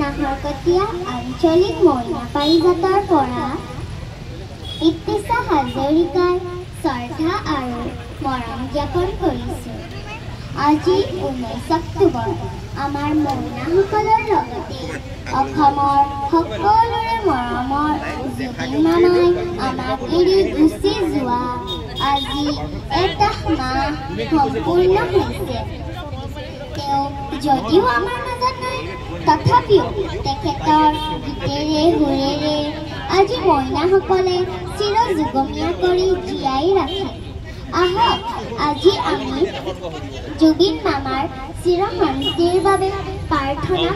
নাহৰকটীয়া আঞ্চলিক মইনা পাৰিজাতৰ পৰা ইত্তেশা হাজৰিকাই শ্ৰদ্ধা আৰু মৰম জ্ঞাপন কৰিছোঁ। আজি 19 অক্টোবৰ আমাৰ মইনাসকলৰ লগতে অসমৰ সকলোৰে মৰমৰ জুবিন মামাই আমাক এৰি গুচি যোৱা আজি এটা মাহ সম্পূৰ্ণ হৈছে। তেওঁ যদিও আমাৰ মাজত নাই, তথাপিও তেখেতৰ গীতেৰে সুৰেৰে আজি মইনাসকলে চিৰ যুগমীয়া কৰি জীয়াই ৰাখে। আহক আজি আমি জুবিন মামাৰ চিৰ শান্তিৰ বাবে প্ৰাৰ্থনা